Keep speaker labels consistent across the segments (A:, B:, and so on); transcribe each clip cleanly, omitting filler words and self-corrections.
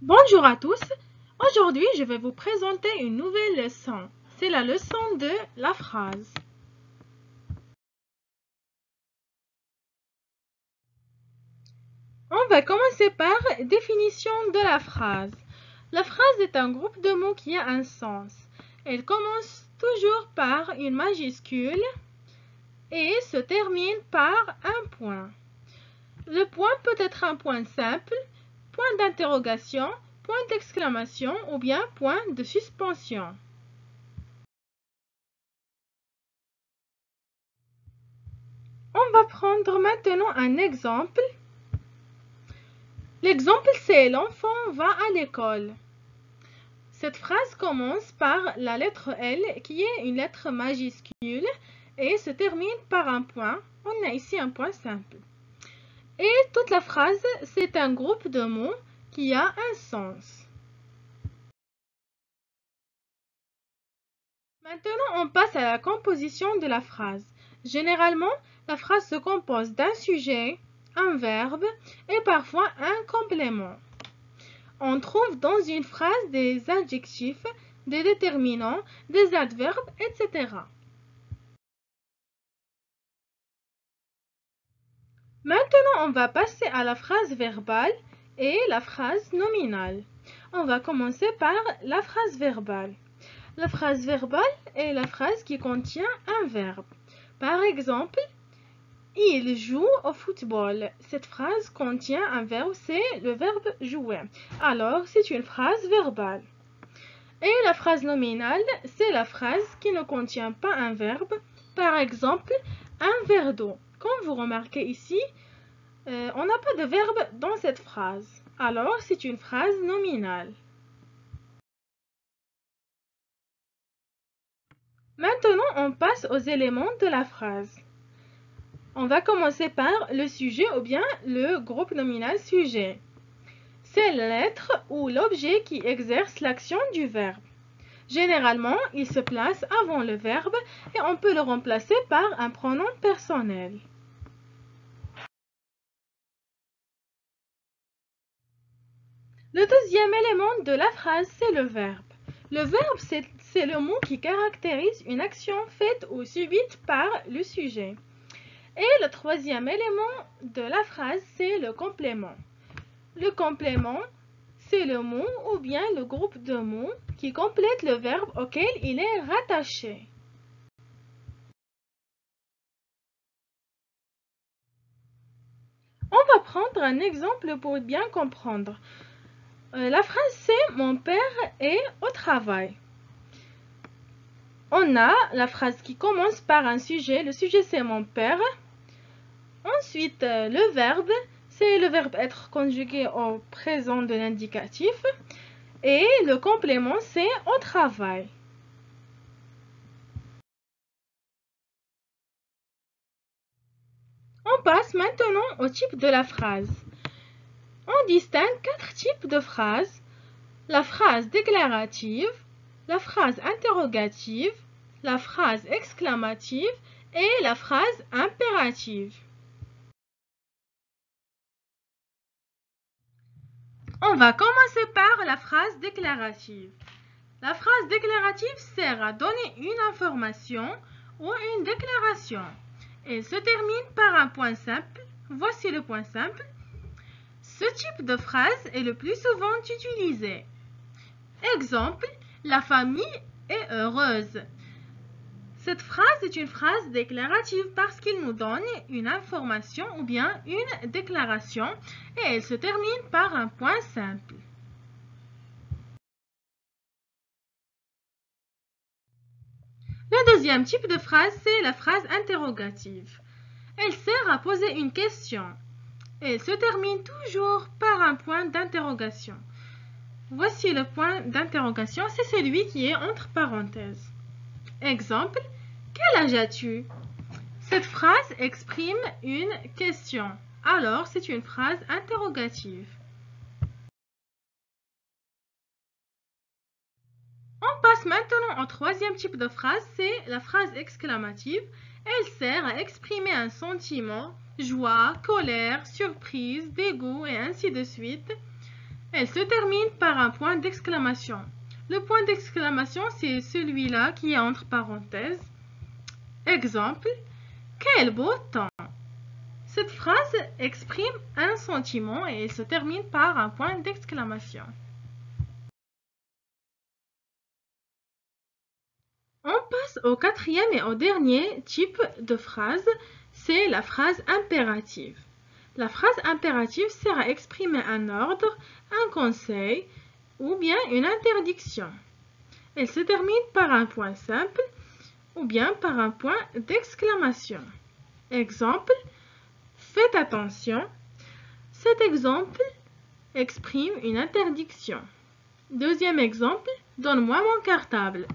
A: Bonjour à tous. Aujourd'hui, je vais vous présenter une nouvelle leçon. C'est la leçon de la phrase. On va commencer par définition de la phrase. La phrase est un groupe de mots qui a un sens. Elle commence toujours par une majuscule et se termine par un point. Le point peut être un point simple, point d'interrogation, point d'exclamation ou bien point de suspension. On va prendre maintenant un exemple. L'exemple c'est l'enfant va à l'école. Cette phrase commence par la lettre L qui est une lettre majuscule et se termine par un point. On a ici un point simple. Et toute la phrase c'est un groupe de mots qui a un sens. Maintenant on passe à la composition de la phrase. Généralement, la phrase se compose d'un sujet, un verbe et parfois un complément. On trouve dans une phrase des adjectifs, des déterminants, des adverbes, etc. Maintenant, on va passer à la phrase verbale et la phrase nominale. On va commencer par la phrase verbale. La phrase verbale est la phrase qui contient un verbe. Par exemple, il joue au football. Cette phrase contient un verbe, c'est le verbe jouer. Alors, c'est une phrase verbale. Et la phrase nominale, c'est la phrase qui ne contient pas un verbe. Par exemple, un verre d'eau. Comme vous remarquez ici, on n'a pas de verbe dans cette phrase. Alors, c'est une phrase nominale. Maintenant, on passe aux éléments de la phrase. On va commencer par le sujet ou bien le groupe nominal sujet. C'est l'être ou l'objet qui exerce l'action du verbe. Généralement, il se place avant le verbe et on peut le remplacer par un pronom personnel. Le deuxième élément de la phrase, c'est le verbe. Le verbe, c'est le mot qui caractérise une action faite ou subite par le sujet. Et le troisième élément de la phrase, c'est le complément. Le complément, c'est le mot ou bien le groupe de mots qui complète le verbe auquel il est rattaché. On va prendre un exemple pour bien comprendre. La phrase c'est « Mon père est au travail ». On a la phrase qui commence par un sujet. Le sujet c'est « Mon père ». Ensuite, le verbe, c'est le verbe être conjugué au présent de l'indicatif. Et le complément c'est « au travail ». On passe maintenant au type de la phrase. On distingue 4 types de phrases. La phrase déclarative, la phrase interrogative, la phrase exclamative et la phrase impérative. On va commencer par la phrase déclarative. La phrase déclarative sert à donner une information ou une déclaration. Elle se termine par un point simple. Voici le point simple. Ce type de phrase est le plus souvent utilisé. Exemple, la famille est heureuse. Cette phrase est une phrase déclarative parce qu'il nous donne une information ou bien une déclaration et elle se termine par un point simple. Le deuxième type de phrase, c'est la phrase interrogative. Elle sert à poser une question. Elle se termine toujours par un point d'interrogation. Voici le point d'interrogation, c'est celui qui est entre parenthèses. Exemple, quel âge as-tu? Cette phrase exprime une question. Alors, c'est une phrase interrogative. On passe maintenant au troisième type de phrase, c'est la phrase exclamative. Elle sert à exprimer un sentiment, joie, colère, surprise, dégoût et ainsi de suite. Elle se termine par un point d'exclamation. Le point d'exclamation, c'est celui-là qui est entre parenthèses. Exemple, quel beau temps! Cette phrase exprime un sentiment et elle se termine par un point d'exclamation. On passe au quatrième et au dernier type de phrase, c'est la phrase impérative. La phrase impérative sert à exprimer un ordre, un conseil ou bien une interdiction. Elle se termine par un point simple ou bien par un point d'exclamation. Exemple, faites attention. Cet exemple exprime une interdiction. Deuxième exemple, donne-moi mon cartable.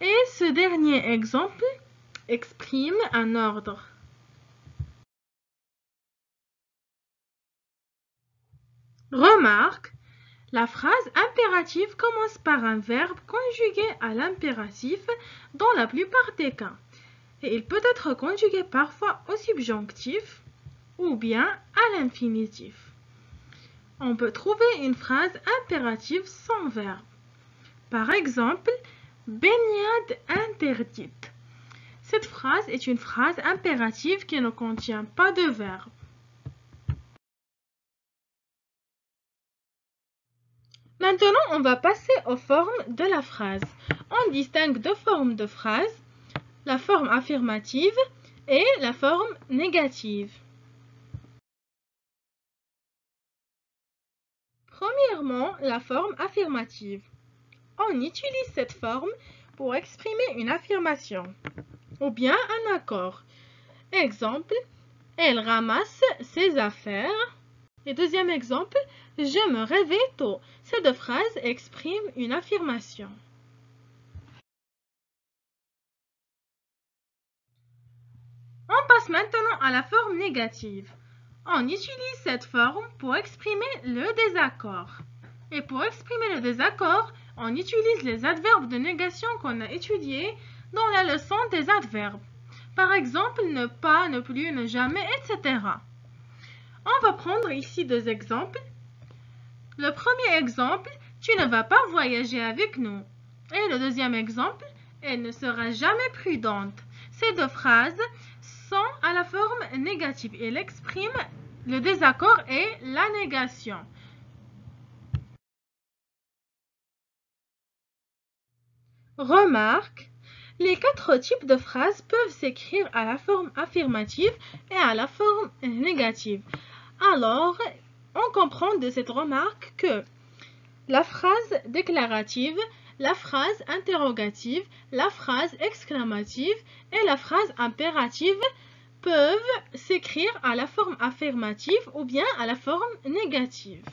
A: Et ce dernier exemple exprime un ordre. Remarque, la phrase impérative commence par un verbe conjugué à l'impératif dans la plupart des cas. Et il peut être conjugué parfois au subjonctif ou bien à l'infinitif. On peut trouver une phrase impérative sans verbe. Par exemple, baignade interdite. Cette phrase est une phrase impérative qui ne contient pas de verbe. Maintenant, on va passer aux formes de la phrase. On distingue deux formes de phrase, la forme affirmative et la forme négative. Premièrement, la forme affirmative. On utilise cette forme pour exprimer une affirmation ou bien un accord. Exemple, elle ramasse ses affaires. Et deuxième exemple, je me réveille tôt. Ces deux phrases expriment une affirmation. On passe maintenant à la forme négative. On utilise cette forme pour exprimer le désaccord. Et pour exprimer le désaccord, on utilise les adverbes de négation qu'on a étudiés dans la leçon des adverbes. Par exemple, ne pas, ne plus, ne jamais, etc. On va prendre ici deux exemples. Le premier exemple, tu ne vas pas voyager avec nous. Et le deuxième exemple, elle ne sera jamais prudente. Ces deux phrases sont à la forme négative. Elles expriment le désaccord et la négation. Remarque, les quatre types de phrases peuvent s'écrire à la forme affirmative et à la forme négative. Alors, on comprend de cette remarque que la phrase déclarative, la phrase interrogative, la phrase exclamative et la phrase impérative peuvent s'écrire à la forme affirmative ou bien à la forme négative.